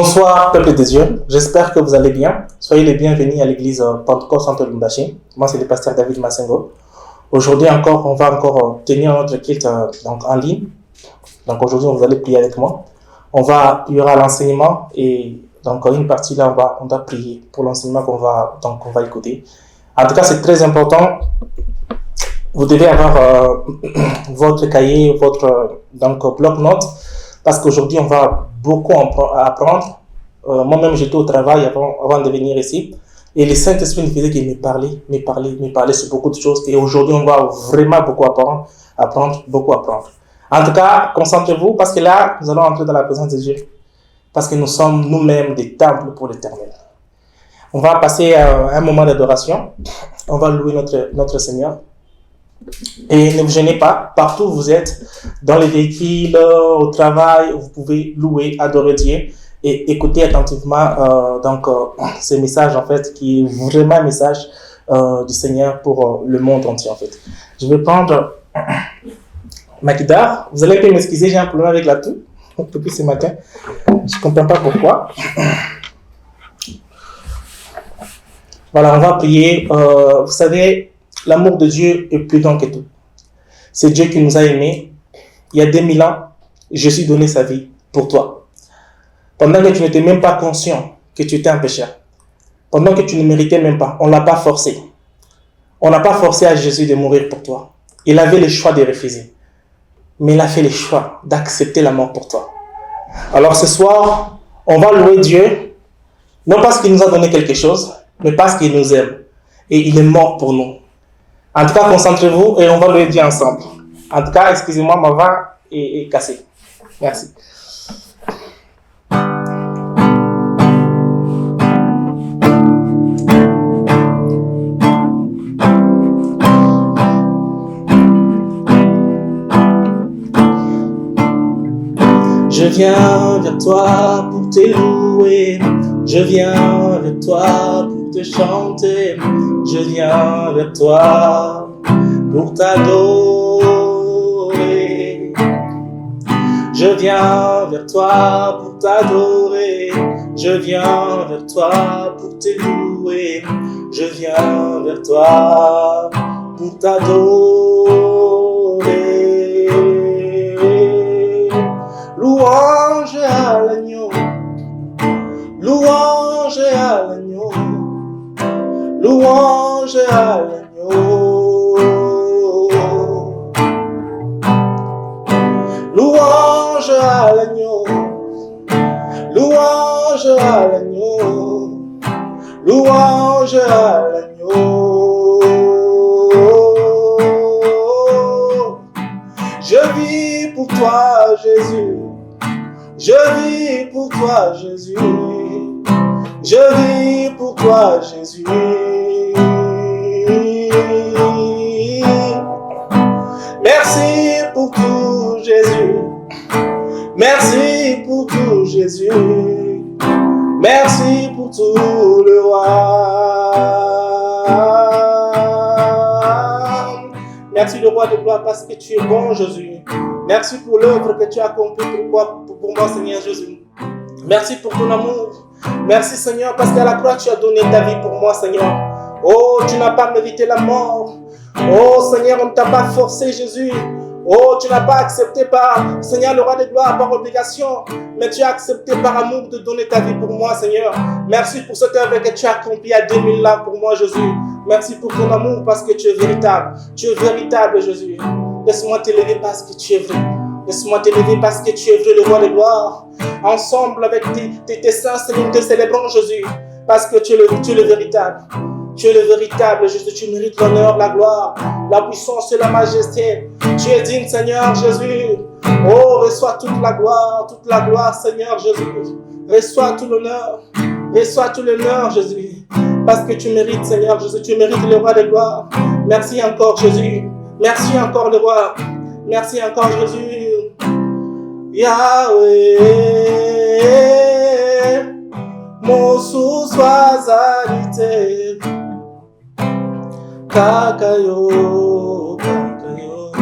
Bonsoir, peuple de Dieu. J'espère que vous allez bien. Soyez les bienvenus à l'église Pentecôte Centre Lumbashi. Moi, c'est le pasteur David Massengo. Aujourd'hui encore, on va tenir notre culte donc en ligne. Donc aujourd'hui, vous allez prier avec moi. Il y aura l'enseignement et donc une partie là, on va prier pour l'enseignement qu'on va écouter. En tout cas, c'est très important. Vous devez avoir votre cahier, votre bloc-notes, parce qu'aujourd'hui, on va beaucoup apprendre. Moi-même, j'étais au travail avant de venir ici. Et le Saint-Esprit me faisait qu'il me parlait sur beaucoup de choses. Et aujourd'hui, on va vraiment beaucoup apprendre. En tout cas, concentrez-vous, parce que là, nous allons entrer dans la présence de Dieu. Parce que nous sommes nous-mêmes des temples pour l'Éternel. On va passer un moment d'adoration. On va louer notre Seigneur. Et ne vous gênez pas, partout où vous êtes, dans les véhicules, au travail, vous pouvez louer, adorer Dieu et écouter attentivement ce message en fait qui est vraiment un message du Seigneur pour le monde entier en fait. Je vais prendre ma guitare. Vous allez m'excuser, j'ai un problème avec la toux depuis ce matin. Je ne comprends pas pourquoi. Voilà, on va prier. Vous savez, l'amour de Dieu est plus grand que tout. C'est Dieu qui nous a aimés. Il y a 2000 ans, Jésus donnait sa vie pour toi. Pendant que tu n'étais même pas conscient que tu étais un pécheur. Pendant que tu ne méritais même pas. On ne l'a pas forcé. On n'a pas forcé à Jésus de mourir pour toi. Il avait le choix de refuser. Mais il a fait le choix d'accepter la mort pour toi. Alors ce soir, on va louer Dieu. Non parce qu'il nous a donné quelque chose, mais parce qu'il nous aime. Et il est mort pour nous. En tout cas, concentrez-vous et on va louer Dieu ensemble. En tout cas, excusez-moi, ma voix est cassée. Merci. Je viens vers toi pour te louer. Je viens vers toi pour te chanter. Je viens vers toi pour t'adorer. Je viens vers toi pour t'adorer. Je viens vers toi pour te louer. Je viens vers toi pour t'adorer. Louange à l'agneau. Louange à l'agneau. Louange à l'agneau. Louange à l'agneau. Louange à l'agneau. Louange à l'agneau. Je vis pour toi, Jésus. Je vis pour toi, Jésus. Je vis pour toi, Jésus. Merci pour tout, Jésus. Merci pour tout, Jésus. Merci pour tout, le roi. Merci, le roi de gloire, parce que tu es bon, Jésus. Merci pour l'œuvre que tu as accomplie pour moi, Seigneur Jésus. Merci pour ton amour. Merci, Seigneur, parce qu'à la croix, tu as donné ta vie pour moi, Seigneur. Oh, tu n'as pas mérité la mort. Oh, Seigneur, on ne t'a pas forcé, Jésus. Oh, tu n'as pas accepté Seigneur, le roi de gloire, par obligation. Mais tu as accepté par amour de donner ta vie pour moi, Seigneur. Merci pour cette œuvre que tu as accomplie il y a 2000 ans pour moi, Jésus. Merci pour ton amour, parce que tu es véritable. Tu es véritable, Jésus. Laisse-moi t'élever parce que tu es vrai. Laisse-moi t'élever parce que tu es vrai, le roi de gloire. Ensemble avec tes saints, Seigneur, nous te célébrons, Jésus. Parce que tu es le véritable. Tu es le véritable, Jésus. Tu mérites l'honneur, la gloire, la puissance et la majesté. Tu es digne, Seigneur Jésus. Oh, reçois toute la gloire, Seigneur Jésus. Reçois tout l'honneur, Jésus. Parce que tu mérites, Seigneur Jésus. Tu mérites le roi de gloire. Merci encore, Jésus. Merci encore, le roi. Merci encore, Jésus. Yahweh, mon sous-soisalité. Kakayo, Kakayo.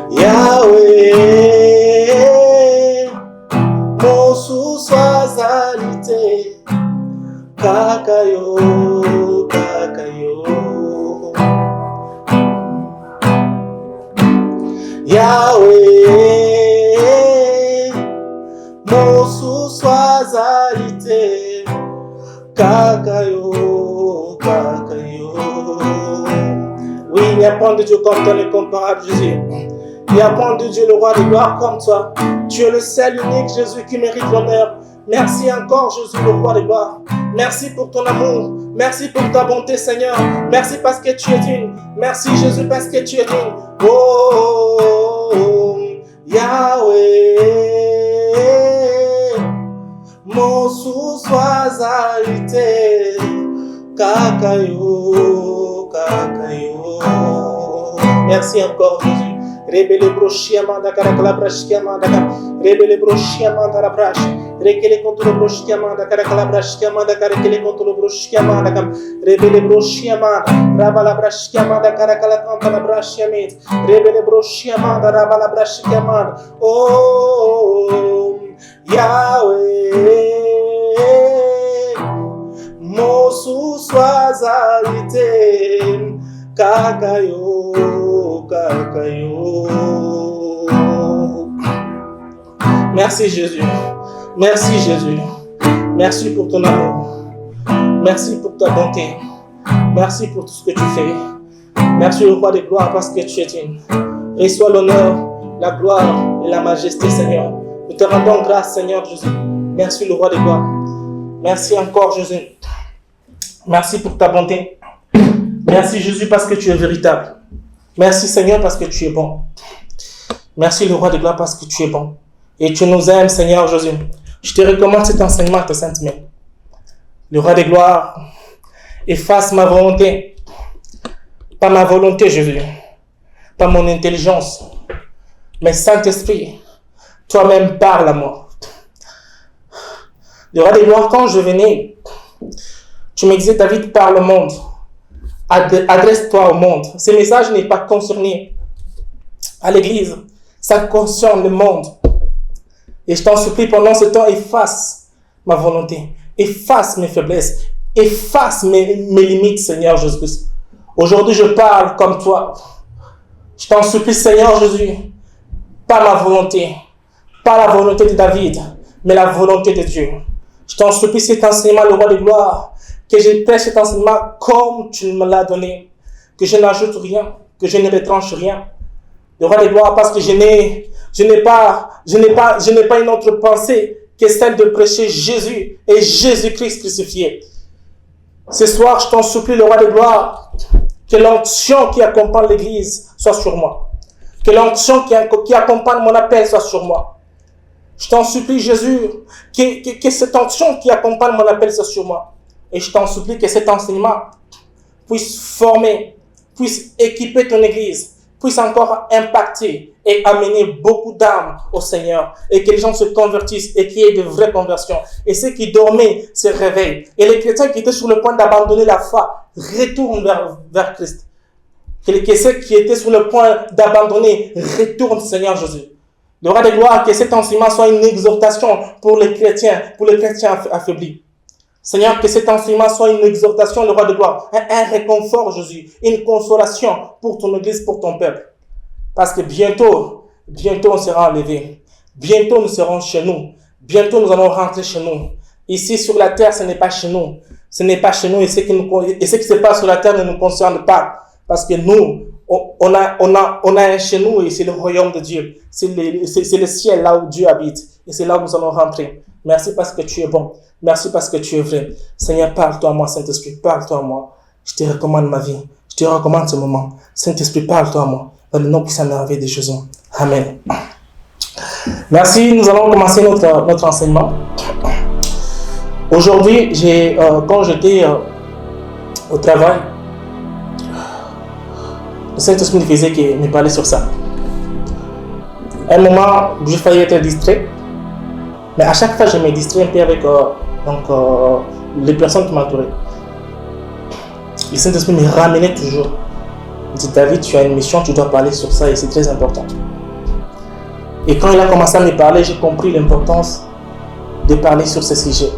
Yahweh, Kakayo, Kakayo. Yahweh, Mosu Swazalite, Kakayo, Kakayo. Oui, il n'y a point de Dieu comme toi, l'incomparable Jésus. Il n'y a point de Dieu, le roi de gloire comme toi. Tu es le seul unique Jésus qui mérite l'honneur. Merci encore Jésus, le roi de gloire. Merci pour ton amour. Merci pour ta bonté, Seigneur. Merci parce que tu es digne. Merci Jésus parce que tu es digne. Oh, Yahweh, mon sous-soisalité. Kakayo, Kakayo. Merci encore Jésus. Rebele brochia manda carakala brashkia manda rebele brochia manda la brash rekele contre le brochia manda carakala brashkia manda carakele contre le brochia manda rebele brochia manda rabala brashkia manda carakala contre la brashia mit rebele brochia manda rabala brashkia manda. Oh Yahweh, mon sous-soisalité, Kakayo, Kakayo. Merci Jésus. Merci Jésus. Merci pour ton amour. Merci pour ta bonté. Merci pour tout ce que tu fais. Merci le roi de gloire parce que tu es digne. Reçois l'honneur, la gloire et la majesté, Seigneur. Nous te rendons grâce, Seigneur Jésus. Merci le roi de gloire. Merci encore Jésus. Merci pour ta bonté. Merci Jésus parce que tu es véritable. Merci Seigneur parce que tu es bon. Merci le roi de gloire parce que tu es bon. Et tu nous aimes Seigneur Jésus. Je te recommande cet enseignement à ta sainte main. Le roi de gloire, efface ma volonté. Pas ma volonté Jésus. Pas mon intelligence. Mais Saint-Esprit, toi-même parle à moi. Le roi de gloire, quand je venais, tu me disais David, parle au monde. Adresse-toi au monde. Ce message n'est pas concerné à l'église. Ça concerne le monde. Et je t'en supplie, pendant ce temps, efface ma volonté. Efface mes faiblesses. Efface mes limites, Seigneur Jésus. Aujourd'hui, je parle comme toi. Je t'en supplie, Seigneur Jésus. Pas ma volonté. Pas la volonté de David, mais la volonté de Dieu. Je t'en supplie, cet enseignement, le roi de gloire, que je prêche cet enseignement comme tu me l'as donné, que je n'ajoute rien, que je ne retranche rien. Le roi de gloire, parce que je n'ai pas une autre pensée que celle de prêcher Jésus et Jésus-Christ crucifié. Ce soir, je t'en supplie, le roi de gloire, que l'onction qui accompagne l'église soit sur moi. Que l'onction qui accompagne mon appel soit sur moi. Je t'en supplie, Jésus, que cette onction qui accompagne mon appel soit sur moi. Et je t'en supplie que cet enseignement puisse former, puisse équiper ton église, puisse encore impacter et amener beaucoup d'âmes au Seigneur. Et que les gens se convertissent et qu'il y ait de vraies conversions. Et ceux qui dormaient se réveillent. Et les chrétiens qui étaient sur le point d'abandonner la foi retournent vers Christ. Que ceux qui étaient sur le point d'abandonner retournent, Seigneur Jésus. Le roi de gloire, que cet enseignement soit une exhortation pour les chrétiens affaiblis. Seigneur, que cet enseignement soit une exhortation, le roi de gloire, un réconfort, Jésus, une consolation pour ton église, pour ton peuple. Parce que bientôt on sera enlevé. Bientôt nous serons chez nous. Bientôt nous allons rentrer chez nous. Ici sur la terre, ce n'est pas chez nous. Ce n'est pas chez nous et ce qui se passe sur la terre ne nous concerne pas. Parce que nous, on a un chez nous et c'est le royaume de Dieu. C'est le ciel là où Dieu habite. Et c'est là où nous allons rentrer. Merci parce que tu es bon. Merci parce que tu es vrai. Seigneur, parle-toi à moi, Saint-Esprit. Parle-toi à moi. Je te recommande ma vie. Je te recommande ce moment. Saint-Esprit, parle-toi à moi. Dans le nom puissant merveilleux de Jésus. Amen. Merci. Nous allons commencer notre enseignement. Aujourd'hui, quand j'étais au travail, le Saint-Esprit me parlait sur ça. À un moment, j'ai failli être distrait. Mais à chaque fois, je me distrais un peu avec les personnes qui m'entouraient. Le Saint-Esprit me ramenait toujours. Il dit, David, tu as une mission, tu dois parler sur ça et c'est très important. Et quand il a commencé à me parler, j'ai compris l'importance de parler sur ce sujet.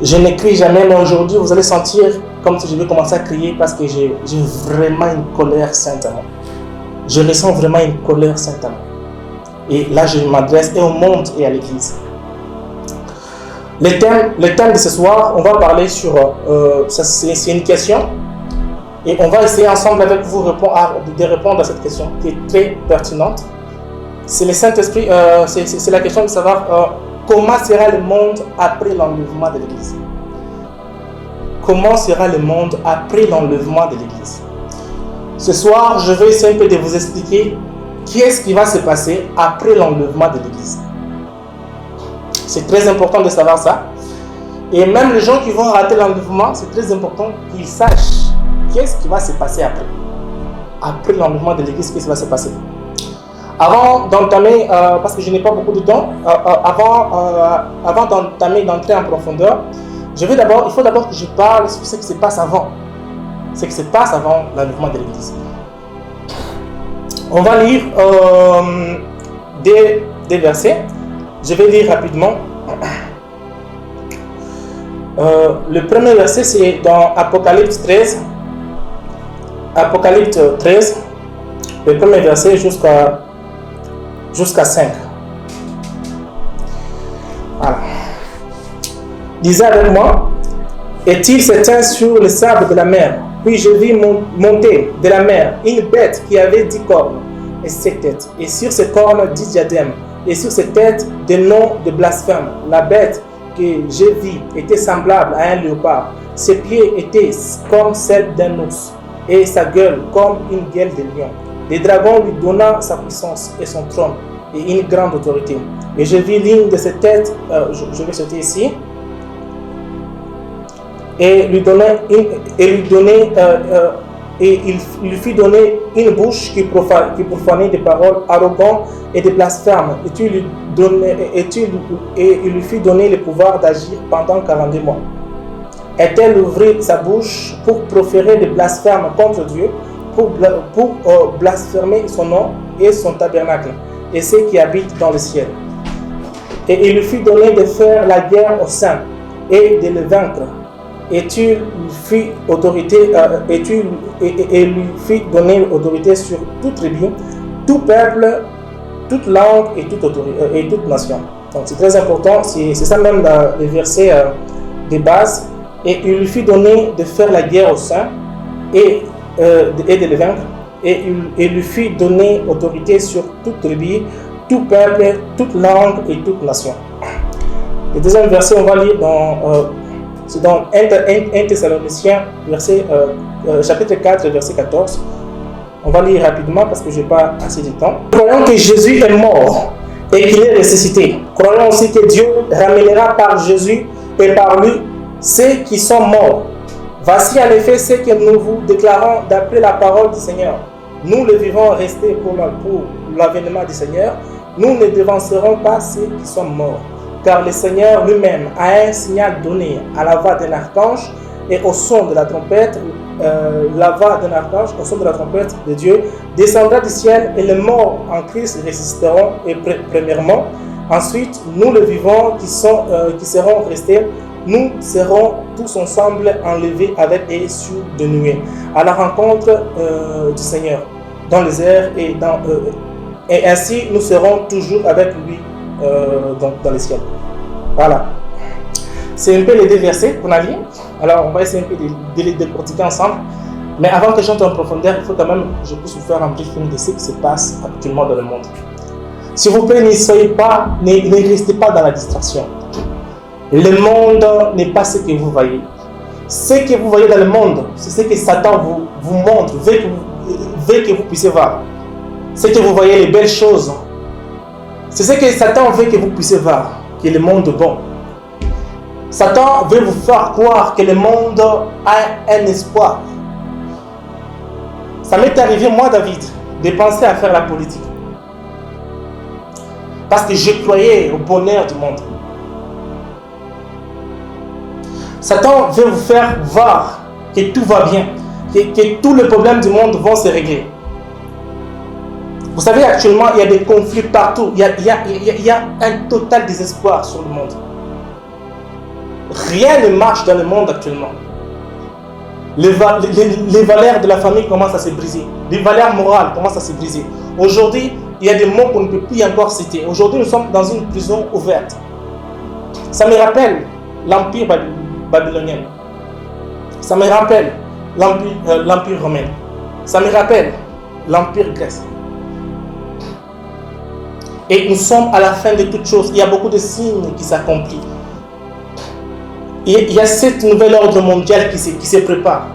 Je n'écris jamais, mais aujourd'hui, vous allez sentir comme si je vais commencer à crier parce que j'ai vraiment une colère sainte à moi. Je ressens vraiment une colère sainte à moi. Et là, je m'adresse et au monde et à l'Église. Le thème de ce soir, on va parler sur... c'est une question. Et on va essayer ensemble avec vous de répondre à cette question qui est très pertinente. C'est le Saint-Esprit, c'est la question de savoir comment sera le monde après l'enlèvement de l'Église. Comment sera le monde après l'enlèvement de l'Église? Ce soir, je vais essayer un peu de vous expliquer qu'est-ce qui va se passer après l'enlèvement de l'Église. C'est très important de savoir ça. Et même les gens qui vont rater l'enlèvement, c'est très important qu'ils sachent qu'est-ce qui va se passer après. Après l'enlèvement de l'Église, qu'est-ce qui va se passer? Avant d'entamer, parce que je n'ai pas beaucoup de temps, avant d'entrer en profondeur, il faut d'abord que je parle sur ce qui se passe avant. Ce qui se passe avant l'enlèvement de l'Église. On va lire des versets. Je vais lire rapidement. Le premier verset, c'est dans Apocalypse 13. Apocalypse 13, le premier verset jusqu'à 5. Voilà. Lisez avec moi. Et-il s'éteint sur le sable de la mer. Puis je vis monter de la mer une bête qui avait 10 cornes et 7 têtes. Et sur ces cornes 10 diadèmes. Et sur ses têtes des noms de blasphème. La bête que j'ai vue était semblable à un léopard. Ses pieds étaient comme celles d'un ours. Et sa gueule comme une gueule de lion. Le dragon lui donna sa puissance et son trône et une grande autorité. Et je vis l'une de ses têtes, je vais sauter ici, et il lui fit donner une bouche qui profanait des paroles arrogantes et des blasphèmes. Et il lui fit donner le pouvoir d'agir pendant 42 mois. Et-elle ouvrit sa bouche pour proférer des blasphèmes contre Dieu, pour blasphémer son nom et son tabernacle, et ceux qui habitent dans le ciel. Et il lui fit donner de faire la guerre aux saints et de les vaincre. Et tu lui fis autorité, et lui fit donner autorité sur toute tribu, tout peuple, toute langue et toute nation. Donc c'est très important, c'est ça même le verset de base. Et il lui fit donner de faire la guerre aux saints et de les vaincre. Et il lui fit donner autorité sur toute tribu, tout peuple, toute langue et toute nation. Le deuxième verset, on va lire c'est dans 1 Thessaloniciens, chapitre 4, verset 14. On va lire rapidement parce que je n'ai pas assez de temps. Croyons que Jésus est mort et qu'il est ressuscité. Croyons aussi que Dieu ramènera par Jésus et par lui ceux qui sont morts. Voici en effet ce que nous vous déclarons d'après la parole du Seigneur. Nous le vivons restés pour l'avènement du Seigneur. Nous ne devancerons pas ceux qui sont morts. Car le Seigneur lui-même a un signal donné à la voix d'un archange et au son de la trompette, au son de la trompette de Dieu, descendra du ciel et les morts en Christ ressusciteront premièrement. Ensuite, nous le vivons qui serons restés, nous serons tous ensemble enlevés avec eux sur des nuées à la rencontre du Seigneur dans les airs et ainsi nous serons toujours avec lui dans les ciels. Voilà. C'est un peu les deux versets qu'on a lus. Alors on va essayer un peu de les décortiquer ensemble. Mais avant que j'entre en profondeur, il faut quand même que je puisse vous faire un briefing de ce qui se passe actuellement dans le monde. S'il vous plaît, ne restez pas dans la distraction. Le monde n'est pas ce que vous voyez. Ce que vous voyez dans le monde, c'est ce que Satan vous montre, veut que vous puissiez voir. Ce que vous voyez, les belles choses, c'est ce que Satan veut que vous puissiez voir, que le monde est bon. Satan veut vous faire croire que le monde a un espoir. Ça m'est arrivé, moi, David, de penser à faire la politique. Parce que je croyais au bonheur du monde. Satan veut vous faire voir que tout va bien, que tous les problèmes du monde vont se régler. Vous savez, actuellement, il y a des conflits partout. Il y a un total désespoir sur le monde. Rien ne marche dans le monde actuellement. Les valeurs de la famille commencent à se briser. Les valeurs morales commencent à se briser. Aujourd'hui, il y a des mots qu'on ne peut plus encore citer. Aujourd'hui, nous sommes dans une prison ouverte. Ça me rappelle l'Empire babylonien. Ça me rappelle l'Empire romain. Ça me rappelle l'Empire grec. Et nous sommes à la fin de toutes choses. Il y a beaucoup de signes qui s'accomplissent. Il y a cette nouvelle ordre mondial qui se prépare.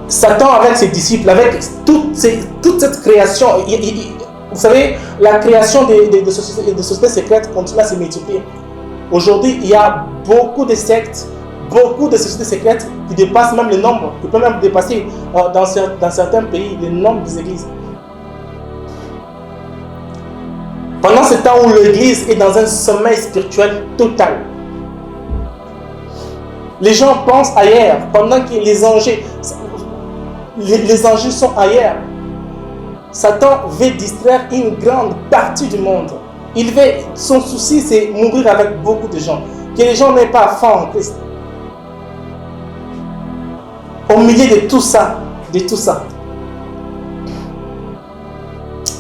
Satan avec ses disciples, avec toute cette création, vous savez, la création de sociétés secrètes continue à se multiplier. Aujourd'hui, il y a beaucoup de sectes, beaucoup de sociétés secrètes qui dépassent même le nombre, qui peuvent même dépasser dans certains pays le nombre des églises. Pendant ce temps où l'église est dans un sommeil spirituel total, les gens pensent ailleurs, pendant que les enjeux sont ailleurs. Satan veut distraire une grande partie du monde. Son souci, c'est mourir avec beaucoup de gens. Que les gens n'aient pas foi en Christ. Au milieu de tout ça,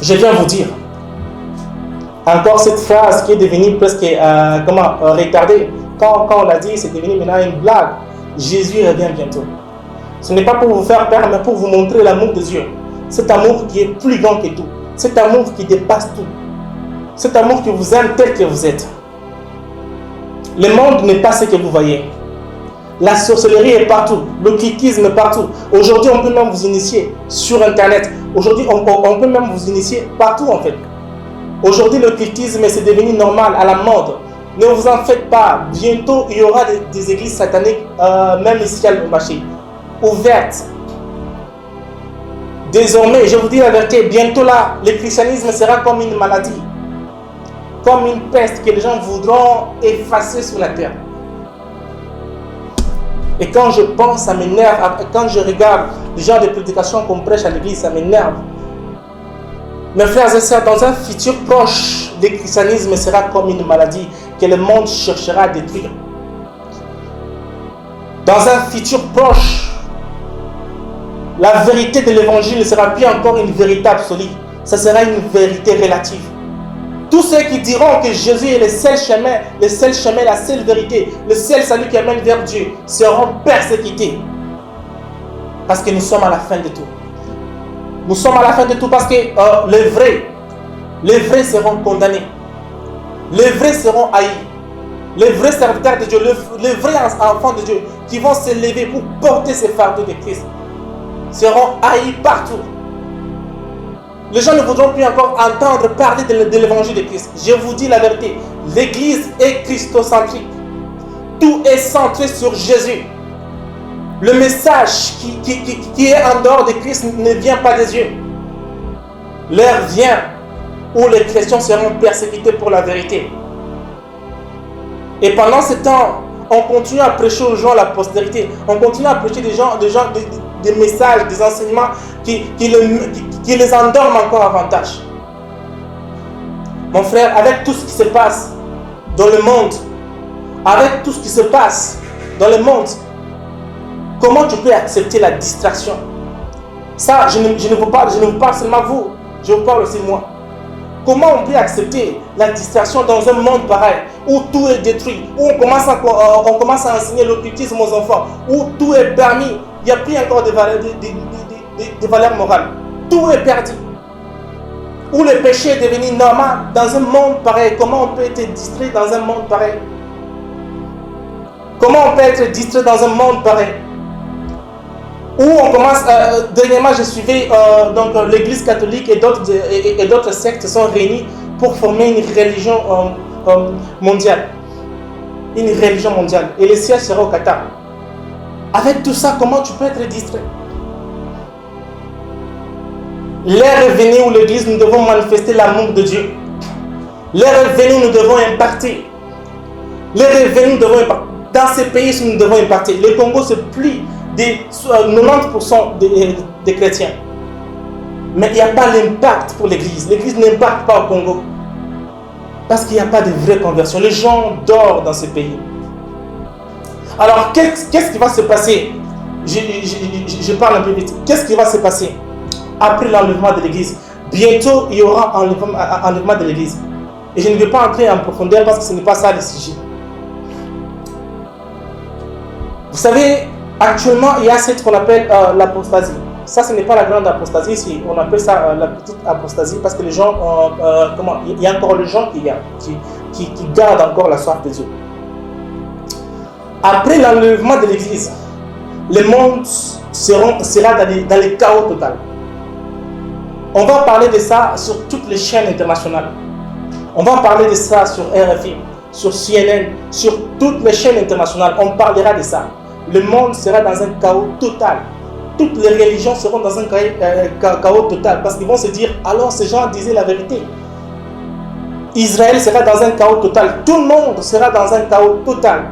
je viens vous dire, encore cette phrase qui est devenue presque retardée. Quand on l'a dit, c'est devenu maintenant une blague. Jésus revient bientôt. Ce n'est pas pour vous faire peur, mais pour vous montrer l'amour de Dieu. Cet amour qui est plus grand que tout. Cet amour qui dépasse tout. Cet amour qui vous aime tel que vous êtes. Le monde n'est pas ce que vous voyez. La sorcellerie est partout. L'occultisme est partout. Aujourd'hui, on peut même vous initier sur Internet. Aujourd'hui, on peut même vous initier partout en fait. Aujourd'hui, l'occultisme c'est devenu normal, à la mode. Ne vous en faites pas. Bientôt, il y aura des églises sataniques, même ici à Lubumbashi, ouvertes. Désormais, je vous dis la vérité, bientôt là, le christianisme sera comme une maladie, comme une peste que les gens voudront effacer sur la terre. Et quand je pense, ça m'énerve. Quand je regarde les genres de prédications qu'on prêche à l'église, ça m'énerve. Mes frères et sœurs, dans un futur proche, le christianisme sera comme une maladie que le monde cherchera à détruire. Dans un futur proche, la vérité de l'évangile ne sera plus encore une vérité absolue. Ça sera une vérité relative. Tous ceux qui diront que Jésus est le seul chemin, la seule vérité, le seul salut qui amène vers Dieu, seront persécutés. Parce que nous sommes à la fin de tout. Nous sommes à la fin de tout parce que les vrais seront condamnés. Les vrais seront haïs. Les vrais serviteurs de Dieu, les vrais enfants de Dieu qui vont se lever pour porter ces fardeaux de Christ seront haïs partout. Les gens ne voudront plus encore entendre parler de l'évangile de Christ. Je vous dis la vérité, l'église est christocentrique. Tout est centré sur Jésus. Le message qui est en dehors de Christ ne vient pas des yeux. L'heure vient où les chrétiens seront persécutés pour la vérité. Et pendant ce temps, on continue à prêcher aux gens la postérité. On continue à prêcher des messages, des enseignements qui les endorment encore avantage. Mon frère, avec tout ce qui se passe dans le monde, comment tu peux accepter la distraction? Ça, je ne vous parle seulement vous, je vous parle aussi moi. Comment on peut accepter la distraction dans un monde pareil, où tout est détruit, où on commence à enseigner l'occultisme aux enfants, où tout est permis, il n'y a plus encore de valeurs morales. Tout est perdu. Où le péché est devenu normal dans un monde pareil. Comment on peut être distrait dans un monde pareil? Comment on peut être distrait dans un monde pareil? Où on commence, dernièrement je suivais l'église catholique et d'autres sectes sont réunis pour former une religion mondiale. Une religion mondiale. Et le siège sera au Qatar. Avec tout ça, comment tu peux être distrait? L'heure est venue où l'église, nous devons manifester l'amour de Dieu. L'heure est venue où nous devons impacter. L'heure est venue où nous devons impacter. Dans ces pays, nous devons impacter. Le Congo se plie de 90% des chrétiens. Mais il n'y a pas l'impact pour l'église. L'église n'impacte pas au Congo. Parce qu'il n'y a pas de vraie conversion. Les gens dorment dans ces pays. Alors, qu'est-ce qui va se passer? Je parle un peu vite. Qu'est-ce qui va se passer après l'enlèvement de l'Église? Bientôt, il y aura enlèvement de l'Église. Et je ne vais pas entrer en profondeur parce que ce n'est pas ça le sujet. Vous savez, actuellement, il y a ce qu'on appelle l'apostasie. Ça, ce n'est pas la grande apostasie ici. On appelle ça la petite apostasie parce que les gens, il y a encore les gens qui gardent encore la soif de Dieu. Après l'enlèvement de l'Église, le monde sera dans le chaos total. On va parler de ça sur toutes les chaînes internationales. On va parler de ça sur RFI, sur CNN, sur toutes les chaînes internationales. On parlera de ça. Le monde sera dans un chaos total. Toutes les religions seront dans un chaos total parce qu'ils vont se dire, alors ces gens disaient la vérité. Israël sera dans un chaos total. Tout le monde sera dans un chaos total.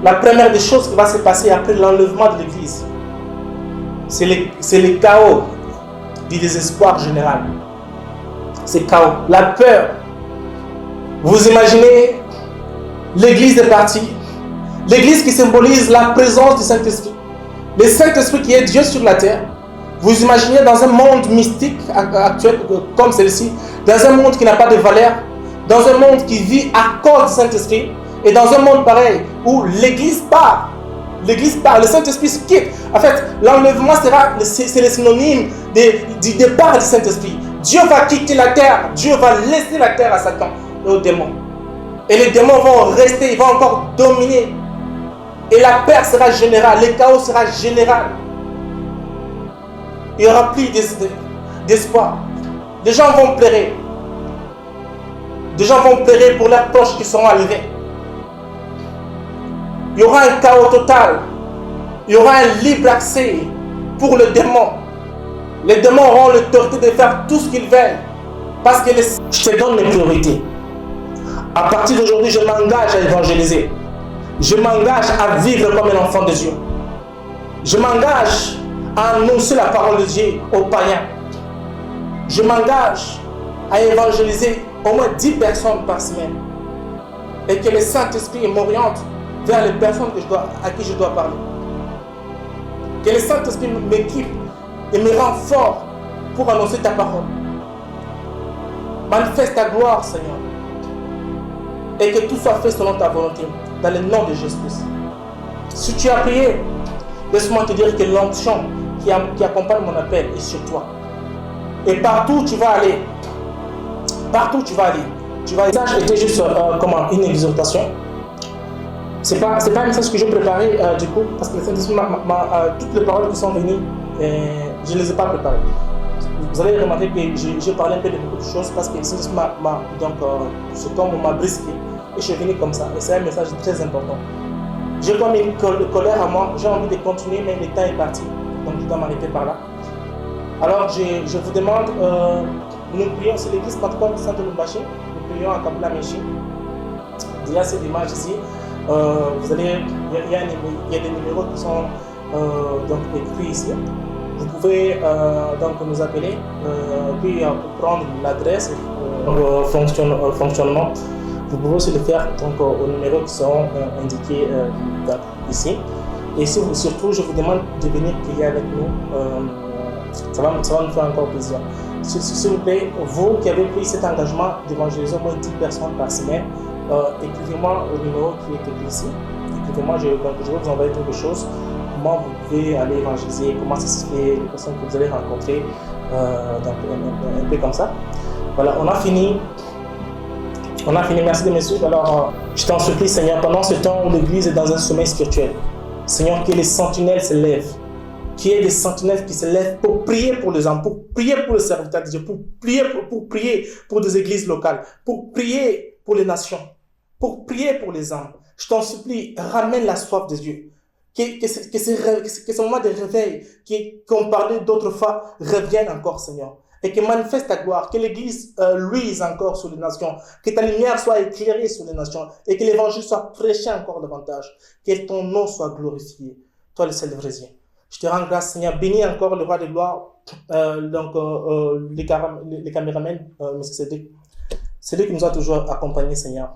La première des choses qui va se passer après l'enlèvement de l'Église, c'est le chaos du désespoir général. C'est chaos, la peur. Vous imaginez, l'Église est partie. L'Église qui symbolise la présence du Saint-Esprit. Le Saint-Esprit qui est Dieu sur la terre. Vous imaginez dans un monde mystique actuel comme celui-ci, dans un monde qui n'a pas de valeur, dans un monde qui vit à cause du Saint-Esprit, et dans un monde pareil où l'Église part. L'Église part, le Saint-Esprit se quitte. En fait, l'enlèvement c'est le synonyme du départ du Saint-Esprit. Dieu va quitter la terre, Dieu va laisser la terre à Satan et aux démons. Et les démons vont rester, ils vont encore dominer. Et la peur sera générale, le chaos sera général. Il n'y aura plus d'espoir. Des gens vont pleurer. Des gens vont pleurer pour leurs proches qui seront enlevés. Il y aura un chaos total. Il y aura un libre accès pour le démon. Les démons auront l'autorité de faire tout ce qu'ils veulent. Parce que je te donne mes priorités. À partir d'aujourd'hui, je m'engage à évangéliser. Je m'engage à vivre comme un enfant de Dieu. Je m'engage à annoncer la parole de Dieu aux païens. Je m'engage à évangéliser au moins 10 personnes par semaine. Et que le Saint-Esprit m'oriente vers les personnes à qui je dois parler. Que le Saint-Esprit m'équipe et me rend fort pour annoncer ta parole. Manifeste ta gloire, Seigneur. Et que tout soit fait selon ta volonté, dans le nom de Jésus-Christ. Si tu as prié, laisse-moi te dire que l'onction qui accompagne mon appel est sur toi. Et partout où tu vas aller, ça était juste une exhortation. C'est pas un message que j'ai préparé du coup, parce que le Saint-Esprit toutes les paroles qui sont venues, je ne les ai pas préparées. Vous allez remarquer que j'ai parlé un peu de beaucoup de choses parce que le Saint-Esprit c'est comme on m'a brisé et je suis venu comme ça. Et c'est un message très important. J'ai comme une colère à moi, j'ai envie de continuer, mais le temps est parti, donc je dois m'arrêter par là. Alors je vous demande, nous prions sur l'église Pentecôte Saint-Lubumbashi, nous prions à Kabula Meshi. Il y a cette image ici. Vous allez, il y a des numéros qui sont donc écrits ici. Vous pouvez donc nous appeler, puis prendre l'adresse, fonctionnement. Vous pouvez aussi le faire donc, aux numéros qui seront indiqués ici. Et surtout, je vous demande de venir prier avec nous. Ça va nous faire encore plaisir. S'il vous plaît, vous qui avez pris cet engagement d'évangéliser au moins 10 personnes par semaine, écrivez-moi au numéro qui est écrit ici. Écrivez-moi, je vais vous envoyer quelque chose. Comment vous pouvez aller évangéliser, comment ça se fait, les personnes que vous allez rencontrer, donc un peu comme ça. Voilà, on a fini. Merci de me suivre. Alors, je t'en supplie, Seigneur, pendant ce temps où l'Église est dans un sommeil spirituel, Seigneur, que les sentinelles se lèvent, qu'il y ait des sentinelles qui se lèvent pour prier pour les hommes, pour prier pour le serviteur de Dieu, pour prier pour des églises locales, pour prier pour les nations, pour prier pour les hommes. Je t'en supplie, ramène la soif de Dieu. Que ce moment de réveil qu'on parlait d'autrefois revienne encore, Seigneur. Et que manifeste ta gloire, que l'Église luise encore sur les nations, que ta lumière soit éclairée sur les nations et que l'Évangile soit prêché encore davantage. Que ton nom soit glorifié, toi le seul vrai Dieu. Je te rends grâce, Seigneur. Bénis encore le roi de gloire, les caméramans, M. Cédric. C'est lui qui nous a toujours accompagnés, Seigneur.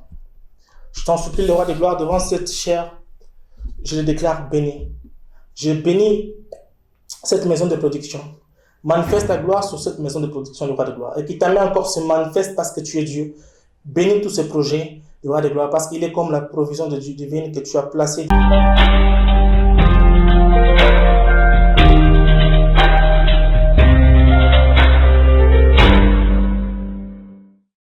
Je t'en supplie, le roi de gloire, devant cette chair, je le déclare béni. Je bénis cette maison de production. Manifeste ta gloire sur cette maison de production, le roi de gloire. Et qui t'a mis encore se manifeste parce que tu es Dieu. Bénis tous ces projets, le roi de gloire, parce qu'il est comme la provision de Dieu divine que tu as placée.